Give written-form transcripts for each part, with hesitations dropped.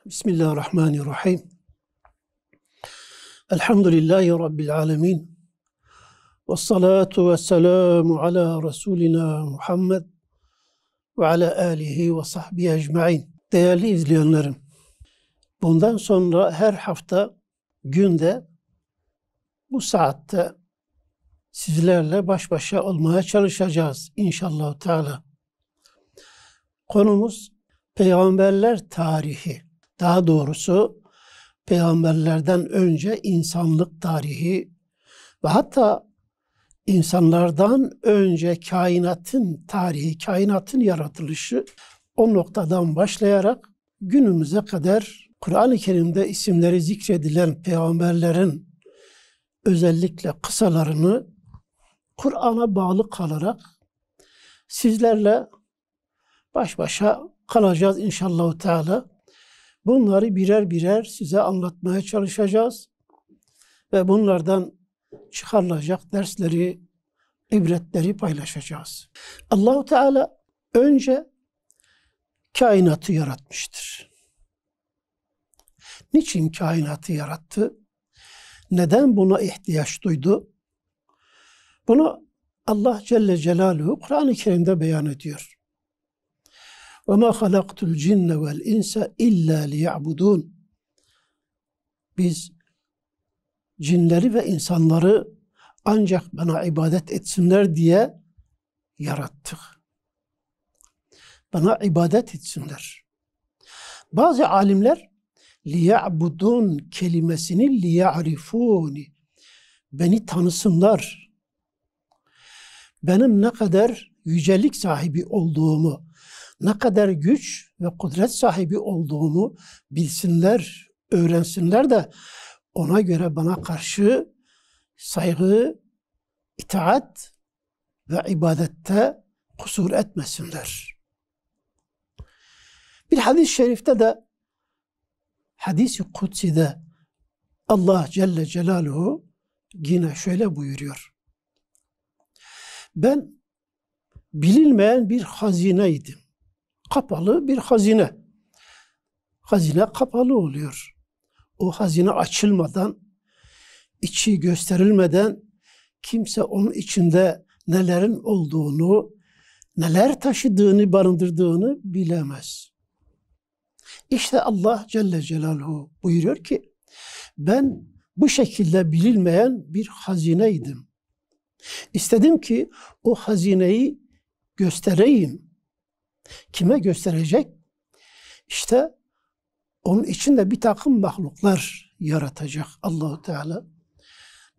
Bismillahirrahmanirrahim. Elhamdülillahi Rabbil alemin. Vessalatu vesselamu ala Resulina Muhammed ve ala alihi ve sahbihi ecmain. Değerli izleyenlerim, bundan sonra her hafta günde bu saatte sizlerle baş başa olmaya çalışacağız inşallah Teala. Konumuz peygamberler tarihi. Daha doğrusu peygamberlerden önce insanlık tarihi ve hatta insanlardan önce kainatın tarihi, kainatın yaratılışı, o noktadan başlayarak günümüze kadar Kur'an-ı Kerim'de isimleri zikredilen peygamberlerin özellikle kısalarını Kur'an'a bağlı kalarak sizlerle baş başa kalacağız inşallah Teala. Bunları birer birer size anlatmaya çalışacağız ve bunlardan çıkarılacak dersleri, ibretleri paylaşacağız. Allah-u Teala önce kainatı yaratmıştır. Niçin kainatı yarattı? Neden buna ihtiyaç duydu? Bunu Allah Celle Celaluhu Kur'an-ı Kerim'de beyan ediyor. وَمَا خَلَقْتُ الْجِنَّ وَالْاِنْسَ اِلَّا لِيَعْبُدُونَ. Biz cinleri ve insanları ancak bana ibadet etsinler diye yarattık. Bana ibadet etsinler. Bazı alimler لِيَعْبُدُونَ kelimesini لِيَعْرِفُونِ, beni tanısınlar, benim ne kadar yücelik sahibi olduğumu, ne kadar güç ve kudret sahibi olduğumu bilsinler, öğrensinler de ona göre bana karşı saygı, itaat ve ibadette kusur etmesinler. Bir hadis-i şerifte de, hadis-i kutsi'de Allah Celle Celaluhu yine şöyle buyuruyor. Ben bilinmeyen bir hazineydim. Kapalı bir hazine. Hazine kapalı oluyor. O hazine açılmadan, içi gösterilmeden kimse onun içinde nelerin olduğunu, neler taşıdığını, barındırdığını bilemez. İşte Allah Celle Celaluhu buyuruyor ki, ben bu şekilde bilinmeyen bir hazineydim. İstedim ki o hazineyi göstereyim. Kime gösterecek? İşte onun içinde bir takım mahluklar yaratacak Allah-u Teala.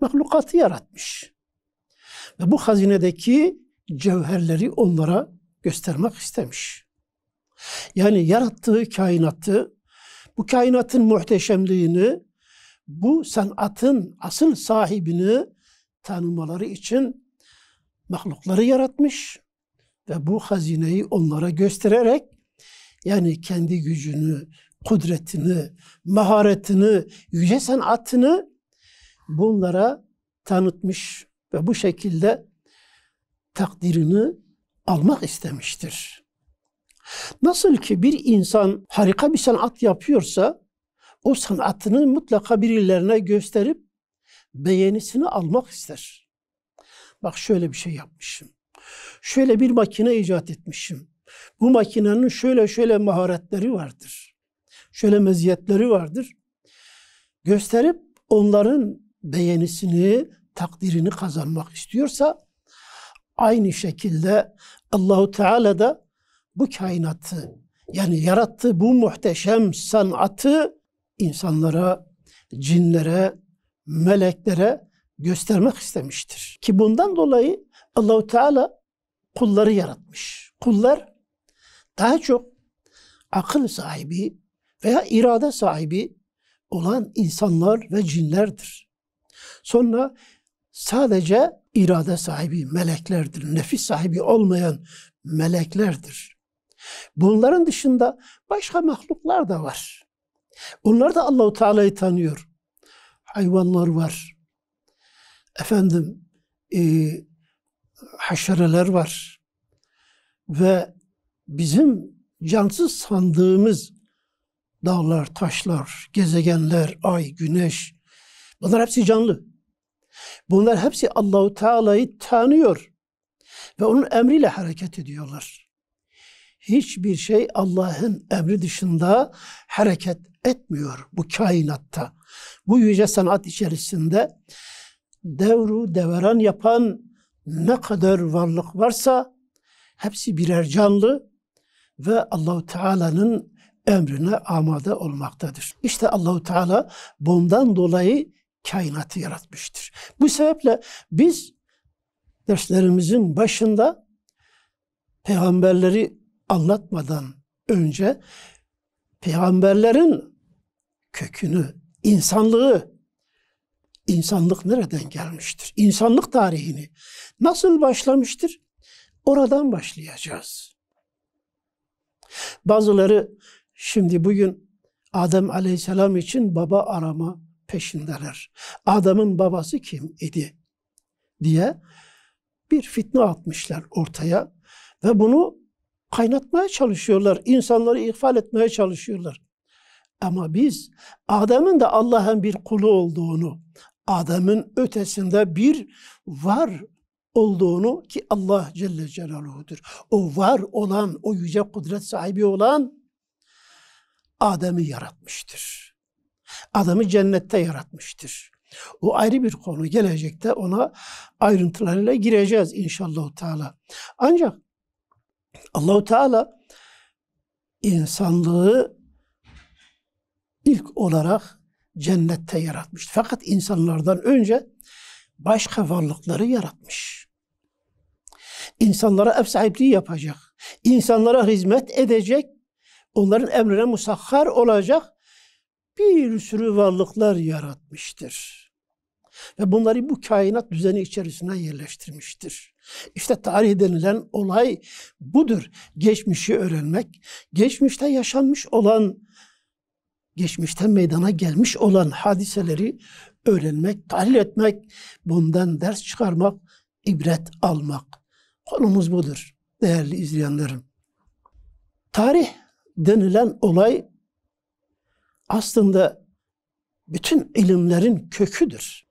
Mahlukatı yaratmış. Ve bu hazinedeki cevherleri onlara göstermek istemiş. Yani yarattığı kainatı, bu kainatın muhteşemliğini, bu sanatın asıl sahibini tanımaları için mahlukları yaratmış ve bu hazineyi onlara göstererek, yani kendi gücünü, kudretini, maharetini, yüce sanatını bunlara tanıtmış ve bu şekilde takdirini almak istemiştir. Nasıl ki bir insan harika bir sanat yapıyorsa, o sanatını mutlaka birilerine gösterip beğenisini almak ister. Bak şöyle bir şey yapmışım. Şöyle bir makine icat etmişim. Bu makinenin şöyle maharetleri vardır. Şöyle meziyetleri vardır. Gösterip onların beğenisini, takdirini kazanmak istiyorsa, aynı şekilde Allah-u Teala da bu kainatı, yani yarattığı bu muhteşem sanatı insanlara, cinlere, meleklere göstermek istemiştir. Ki bundan dolayı Allah-u Teala kulları yaratmış. Kullar daha çok akıl sahibi veya irade sahibi olan insanlar ve cinlerdir. Sonra sadece irade sahibi meleklerdir. Nefis sahibi olmayan meleklerdir. Bunların dışında başka mahluklar da var. Onlar da Allah-u Teala'yı tanıyor. Hayvanlar var. Haşereler var. Ve bizim cansız sandığımız Dağlar, taşlar, gezegenler, ay, güneş. Bunlar hepsi canlı. Bunlar hepsi Allahu Teala'yı tanıyor ve onun emriyle hareket ediyorlar. Hiçbir şey Allah'ın emri dışında hareket etmiyor bu kainatta. Bu yüce sanat içerisinde devru deveran yapan ne kadar varlık varsa hepsi birer canlı ve Allahu Teala'nın emrine amade olmaktadır. İşte Allahu Teala bundan dolayı kainatı yaratmıştır. Bu sebeple biz derslerimizin başında peygamberleri anlatmadan önce peygamberlerin kökünü, insanlık nereden gelmiştir? İnsanlık tarihini nasıl başlamıştır? Oradan başlayacağız. Bazıları şimdi bugün Adem Aleyhisselam için baba arama peşindeler. Adem'in babası kim idi diye bir fitne atmışlar ortaya ve bunu kaynatmaya çalışıyorlar. İnsanları ihfal etmeye çalışıyorlar. Ama biz Adem'in de Allah'ın bir kulu olduğunu, Adem'in ötesinde bir var olduğunu ki Allah Celle Celaluhu'dur. O var olan, o yüce kudret sahibi olan Adem'i yaratmıştır. Adem'i cennette yaratmıştır. O ayrı bir konu. Gelecekte ona ayrıntılarıyla gireceğiz inşallah Teala. Ancak Allahu Teala insanlığı ilk olarak cennette yaratmış. Fakat insanlardan önce başka varlıkları yaratmış. İnsanlara ev sahipliği yapacak. İnsanlara hizmet edecek. Onların emrine musahhar olacak bir sürü varlıklar yaratmıştır. Ve bunları bu kainat düzeni içerisine yerleştirmiştir. İşte tarih denilen olay budur. Geçmişi öğrenmek, geçmişte yaşanmış olan, geçmişte meydana gelmiş olan hadiseleri öğrenmek, tahlil etmek, bundan ders çıkarmak, ibret almak. Konumuz budur değerli izleyenlerim. Tarih denilen olay aslında bütün ilimlerin köküdür.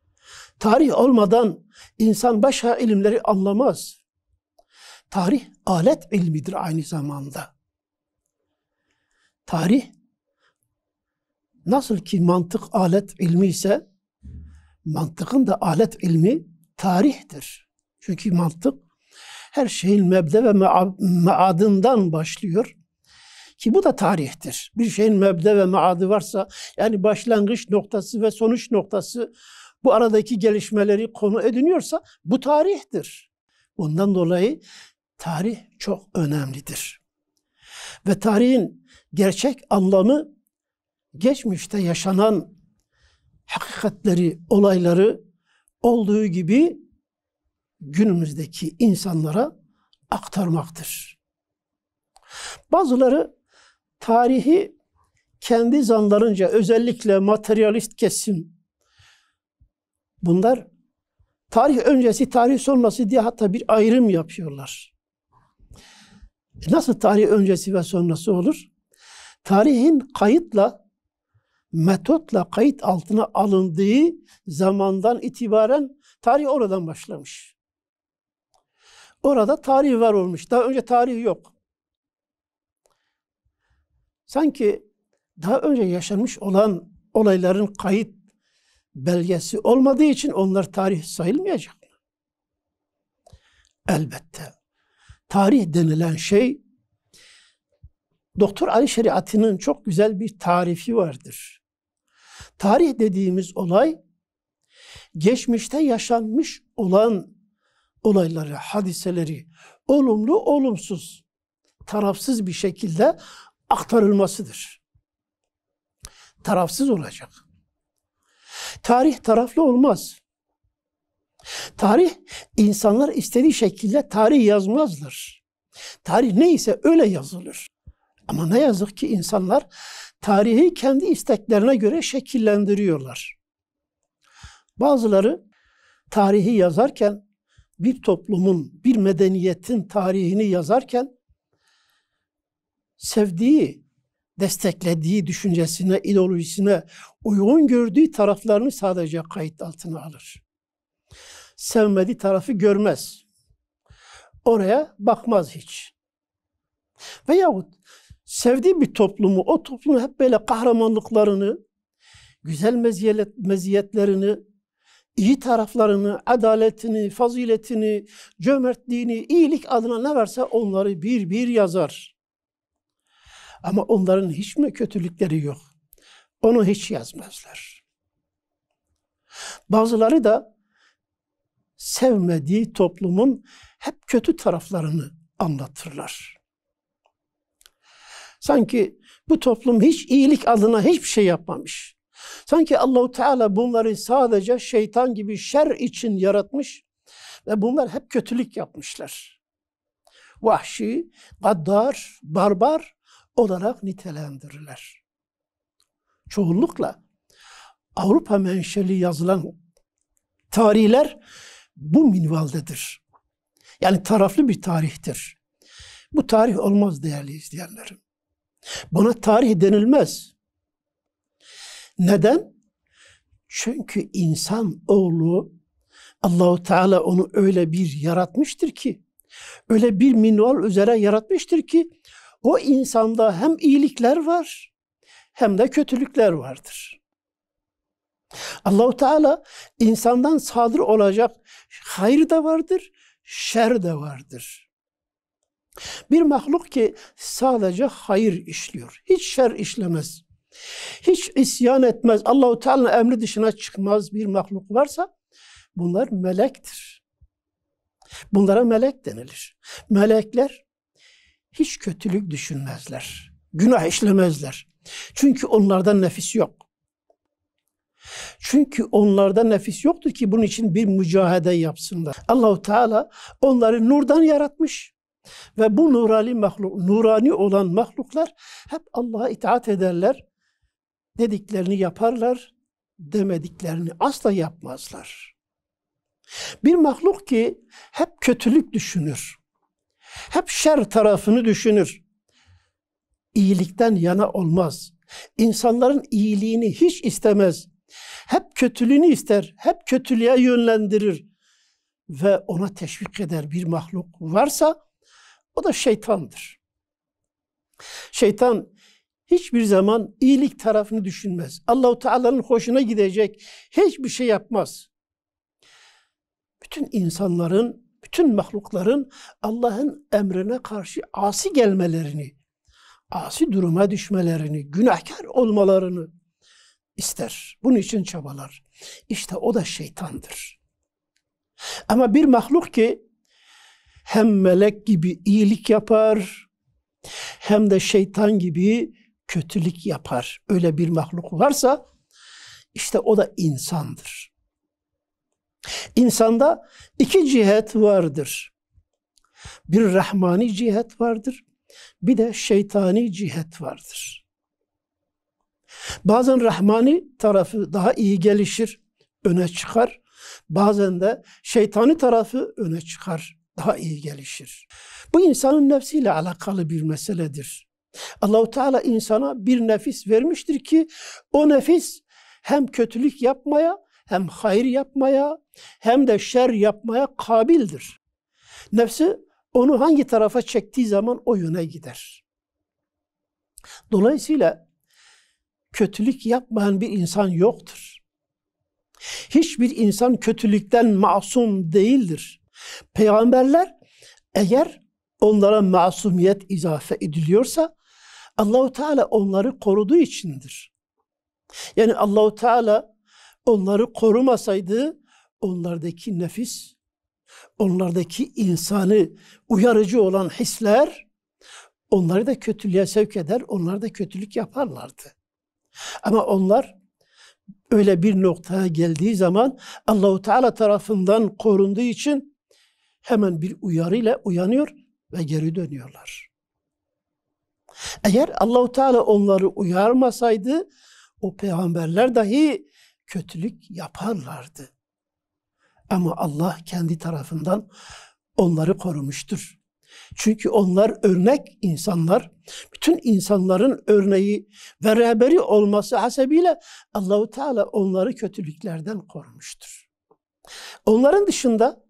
Tarih olmadan insan başka ilimleri anlamaz. Tarih alet ilmidir aynı zamanda. Tarih nasıl ki mantık alet ilmi ise mantıkın da alet ilmi tarihtir. Çünkü mantık her şeyin mebde ve maadından başlıyor. Ki bu da tarihtir. Bir şeyin mebde ve maadı varsa, yani başlangıç noktası ve sonuç noktası bu aradaki gelişmeleri konu ediniyorsa bu tarihtir. Bundan dolayı tarih çok önemlidir. Ve tarihin gerçek anlamı geçmişte yaşanan hakikatleri, olayları olduğu gibi günümüzdeki insanlara aktarmaktır. Bazıları tarihi kendi zanlarınca, özellikle materyalist kesim, bunlar tarih öncesi, tarih sonrası diye hatta bir ayrım yapıyorlar. Nasıl tarih öncesi ve sonrası olur? Tarihin kayıtla, metotla kayıt altına alındığı zamandan itibaren tarih oradan başlamış. Orada tarih var olmuş. Daha önce tarih yok. Sanki daha önce yaşanmış olan olayların kayıt belgesi olmadığı için onlar tarih sayılmayacak. Elbette. Tarih denilen şey, Doktor Ali Şeriatı'nın çok güzel bir tarifi vardır. Tarih dediğimiz olay, geçmişte yaşanmış olan olayları, hadiseleri, olumlu, olumsuz, tarafsız bir şekilde aktarılmasıdır. Tarafsız olacak. Tarih taraflı olmaz. Tarih, insanlar istediği şekilde tarih yazmazlar. Tarih neyse öyle yazılır. Ama ne yazık ki insanlar tarihi kendi isteklerine göre şekillendiriyorlar. Bazıları tarihi yazarken, bir toplumun, bir medeniyetin tarihini yazarken sevdiği desteklediği düşüncesine, ideolojisine uygun gördüğü taraflarını sadece kayıt altına alır. Sevmediği tarafı görmez. Oraya bakmaz hiç. Veyahut sevdiği bir toplumu, o toplumun hep böyle kahramanlıklarını, güzel meziyetlerini, iyi taraflarını, adaletini, faziletini, cömertliğini, iyilik adına ne varsa onları bir bir yazar. Ama onların hiç mi kötülükleri yok? Onu hiç yazmazlar. Bazıları da sevmediği toplumun hep kötü taraflarını anlatırlar. Sanki bu toplum hiç iyilik adına hiçbir şey yapmamış. Sanki Allahu Teala bunları sadece şeytan gibi şer için yaratmış ve bunlar hep kötülük yapmışlar. Vahşi, gaddar, barbar olarak nitelendirirler. Çoğunlukla Avrupa menşeli yazılan tarihler bu minvaldedir. Yani taraflı bir tarihtir. Bu tarih olmaz değerli izleyenlerim. Buna tarih denilmez. Neden? Çünkü insan oğlu Allahu Teala onu öyle bir yaratmıştır ki, öyle bir minval üzere yaratmıştır ki o insanda hem iyilikler var hem de kötülükler vardır. Allahu Teala insandan sadır olacak hayır da vardır, şer de vardır. Bir mahluk ki sadece hayır işliyor, hiç şer işlemez, hiç isyan etmez, Allahu Teala'nın emri dışına çıkmaz bir mahluk varsa bunlar melektir. Bunlara melek denilir. Melekler hiç kötülük düşünmezler, günah işlemezler. Çünkü onlarda nefis yok. Çünkü onlarda nefis yoktur ki bunun için bir mücahede yapsınlar. Allahu Teala onları nurdan yaratmış ve bu nurani olan mahluklar hep Allah'a itaat ederler. Dediklerini yaparlar, demediklerini asla yapmazlar. Bir mahluk ki hep kötülük düşünür, hep şer tarafını düşünür, iyilikten yana olmaz. İnsanların iyiliğini hiç istemez. Hep kötülüğünü ister, hep kötülüğe yönlendirir ve ona teşvik eder bir mahluk varsa o da şeytandır. Şeytan hiçbir zaman iyilik tarafını düşünmez. Allahu Teala'nın hoşuna gidecek hiçbir şey yapmaz. Bütün insanların, bütün mahlukların Allah'ın emrine karşı asi gelmelerini, asi duruma düşmelerini, günahkar olmalarını ister. Bunun için çabalar. İşte o da şeytandır. Ama bir mahluk ki hem melek gibi iyilik yapar, hem de şeytan gibi kötülük yapar. Öyle bir mahluk varsa işte o da insandır. İnsanda iki cihet vardır. Bir rahmani cihet vardır, bir de şeytani cihet vardır. Bazen rahmani tarafı daha iyi gelişir, öne çıkar. Bazen de şeytani tarafı öne çıkar, daha iyi gelişir. Bu insanın nefsiyle alakalı bir meseledir. Allahu Teala insana bir nefis vermiştir ki o nefis hem kötülük yapmaya, hem hayır yapmaya, hem de şer yapmaya kabildir. Nefsi onu hangi tarafa çektiği zaman o yöne gider. Dolayısıyla kötülük yapmayan bir insan yoktur. Hiçbir insan kötülükten masum değildir. Peygamberler eğer onlara masumiyet izafe ediliyorsa Allahu Teala onları koruduğu içindir. Yani Allahu Teala onları korumasaydı onlardaki nefis, onlardaki insanı uyarıcı olan hisler onları da kötülüğe sevk eder, onlar da kötülük yaparlardı. Ama onlar öyle bir noktaya geldiği zaman Allahu Teala tarafından korunduğu için hemen bir uyarıyla uyanıyor ve geri dönüyorlar. Eğer Allahu Teala onları uyarmasaydı o peygamberler dahi kötülük yaparlardı. Ama Allah kendi tarafından onları korumuştur. Çünkü onlar örnek insanlar. Bütün insanların örneği ve rehberi olması hasebiyle Allahu Teala onları kötülüklerden korumuştur. Onların dışında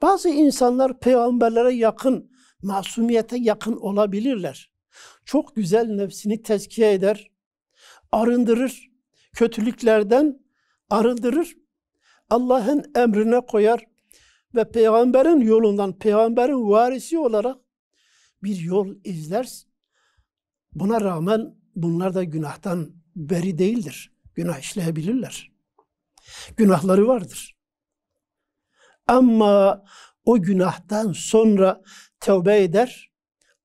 bazı insanlar peygamberlere yakın, masumiyete yakın olabilirler. Çok güzel nefsini tezkiye eder, arındırır, kötülüklerden arındırır, Allah'ın emrine koyar ve peygamberin yolundan, peygamberin varisi olarak bir yol izler. Buna rağmen bunlar da günahtan beri değildir. Günah işleyebilirler. Günahları vardır. Ama o günahtan sonra tövbe eder,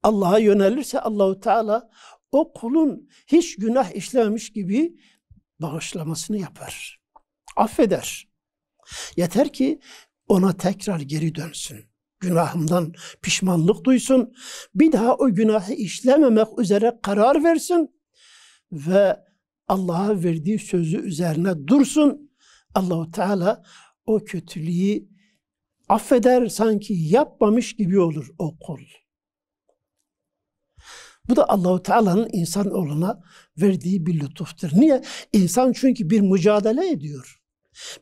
Allah'a yönelirse Allahu Teala o kulun hiç günah işlememiş gibi bağışlamasını yapar. Affeder. Yeter ki ona tekrar geri dönsün. Günahından pişmanlık duysun. Bir daha o günahı işlememek üzere karar versin ve Allah'a verdiği sözü üzerine dursun. Allahu Teala o kötülüğü affeder, sanki yapmamış gibi olur o kul. Bu da Allahu Teala'nın insanoğluna verdiği bir lütuftur. Niye? İnsan çünkü bir mücadele ediyor.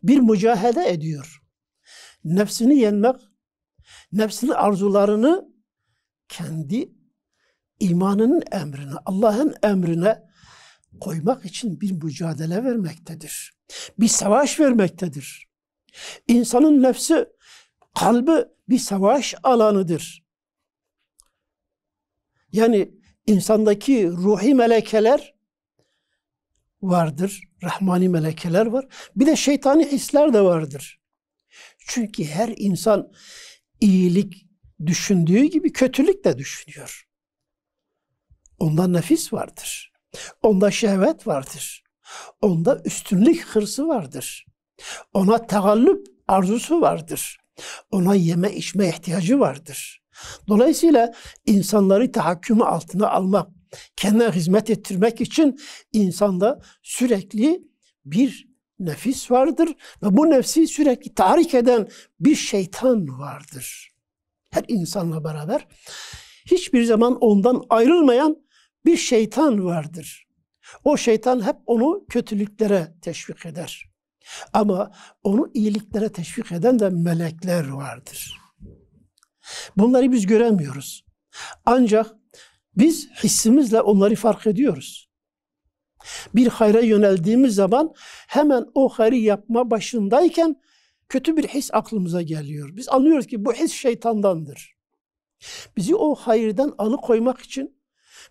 Bir mücahede ediyor. Nefsini yenmek, nefsinin arzularını kendi imanının emrine, Allah'ın emrine koymak için bir mücadele vermektedir. Bir savaş vermektedir. İnsanın nefsi, kalbi bir savaş alanıdır. Yani insandaki ruhi melekeler vardır, rahmani melekeler var. Bir de şeytani hisler de vardır. Çünkü her insan iyilik düşündüğü gibi kötülük de düşünüyor. Onda nefis vardır. Onda şehvet vardır. Onda üstünlük hırsı vardır. Ona tegallüp arzusu vardır. Ona yeme içme ihtiyacı vardır. Dolayısıyla insanları tahakkümü altına almak, kendine hizmet ettirmek için insanda sürekli bir nefis vardır ve bu nefsi sürekli tahrik eden bir şeytan vardır. Her insanla beraber hiçbir zaman ondan ayrılmayan bir şeytan vardır. O şeytan hep onu kötülüklere teşvik eder. Ama onu iyiliklere teşvik eden de melekler vardır. Bunları biz göremiyoruz. Ancak biz hissimizle onları fark ediyoruz. Bir hayra yöneldiğimiz zaman hemen o hayrı yapma başındayken kötü bir his aklımıza geliyor. Biz anlıyoruz ki bu his şeytandandır. Bizi o hayırdan alıkoymak için,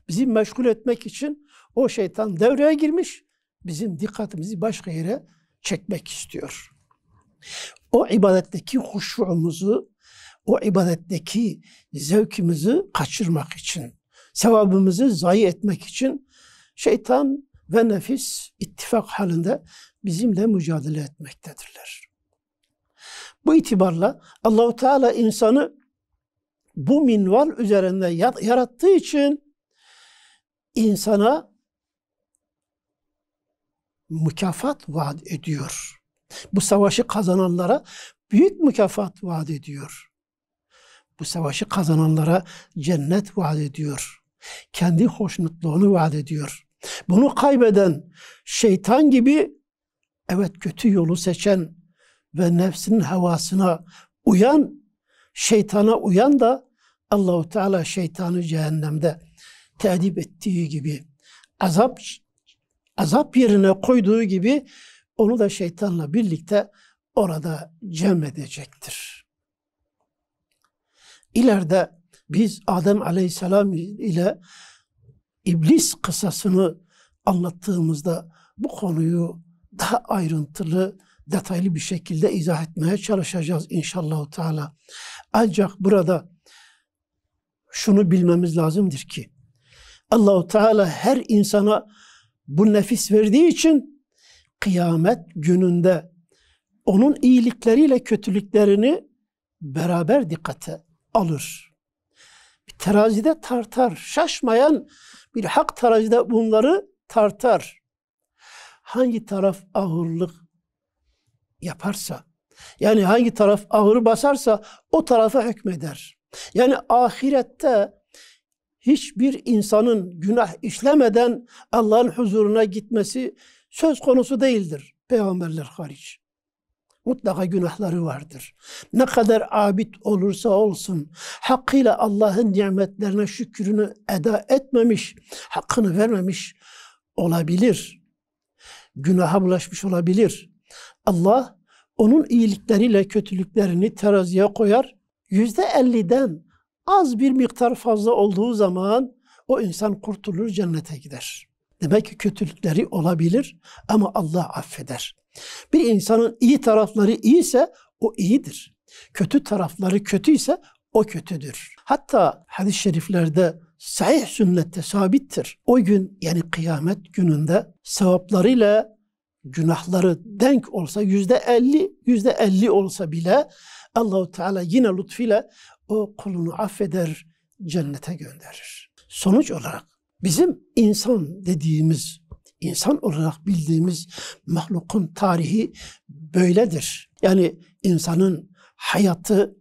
bizi meşgul etmek için o şeytan devreye girmiş, bizim dikkatimizi başka yere çekmek istiyor. O ibadetteki huşuumuzu, o ibadetteki zevkimizi kaçırmak için, sevabımızı zayi etmek için şeytan ve nefis ittifak halinde bizimle mücadele etmektedirler. Bu itibarla Allahu Teala insanı bu minval üzerinde yarattığı için insana mükafat vaat ediyor. Bu savaşı kazananlara büyük mükafat vaat ediyor. Bu savaşı kazananlara cennet vaat ediyor. Kendi hoşnutluğunu vaat ediyor. Bunu kaybeden şeytan gibi, evet, kötü yolu seçen ve nefsinin havasına uyan, şeytana uyan da Allahu Teala şeytanı cehennemde teadip ettiği gibi, azap yerine koyduğu gibi onu da şeytanla birlikte orada cem edecektir. İleride biz Adem Aleyhisselam ile İblis kıssasını anlattığımızda bu konuyu daha ayrıntılı, detaylı bir şekilde izah etmeye çalışacağız inşallah Teala. Ancak burada şunu bilmemiz lazımdır ki Allahu Teala her insana bu nefis verdiği için kıyamet gününde onun iyilikleriyle kötülüklerini beraber dikkate alır. Bir terazide tartar. Şaşmayan bir hak terazide bunları tartar. Hangi taraf ağırlık yaparsa, yani hangi taraf ağır basarsa o tarafa hükmeder. Yani ahirette hiçbir insanın günah işlemeden Allah'ın huzuruna gitmesi söz konusu değildir. Peygamberler hariç. Mutlaka günahları vardır. Ne kadar abid olursa olsun, hakkıyla Allah'ın nimetlerine şükrünü eda etmemiş, hakkını vermemiş olabilir. Günaha bulaşmış olabilir. Allah onun iyilikleriyle kötülüklerini teraziye koyar. %50'den az bir miktar fazla olduğu zaman o insan kurtulur, cennete gider. Demek ki kötülükleri olabilir ama Allah affeder. Bir insanın iyi tarafları iyiyse o iyidir. Kötü tarafları kötüyse o kötüdür. Hatta hadis-i şeriflerde sahih sünnette sabittir. O gün yani kıyamet gününde sevaplarıyla günahları denk olsa %50 olsa bile Allah-u Teala yine lütfuyla o kulunu affeder, cennete gönderir. Sonuç olarak bizim insan dediğimiz, insan olarak bildiğimiz mahlukun tarihi böyledir. Yani insanın hayatı,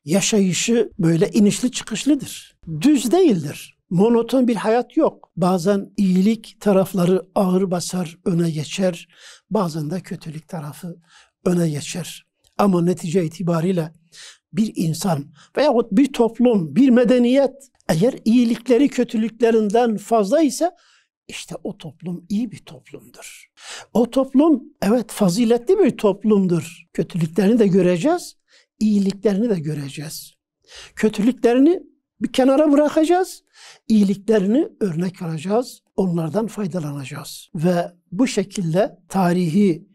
yaşayışı böyle inişli çıkışlıdır. Düz değildir. Monoton bir hayat yok. Bazen iyilik tarafları ağır basar, öne geçer. Bazen de kötülük tarafı öne geçer. Ama netice itibariyle bir insan veyahut bir toplum, bir medeniyet eğer iyilikleri kötülüklerinden fazla ise işte o toplum iyi bir toplumdur. O toplum evet faziletli bir toplumdur. Kötülüklerini de göreceğiz, iyiliklerini de göreceğiz. Kötülüklerini bir kenara bırakacağız, iyiliklerini örnek alacağız, onlardan faydalanacağız. Ve bu şekilde tarihi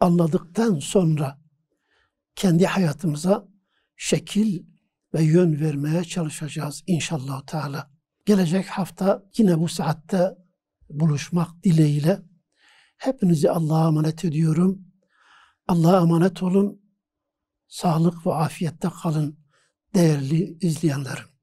anladıktan sonra kendi hayatımıza şekil ve yön vermeye çalışacağız inşallah Teala. Gelecek hafta yine bu saatte buluşmak dileğiyle hepinizi Allah'a emanet ediyorum. Allah'a emanet olun. Sağlık ve afiyette kalın değerli izleyenlerim.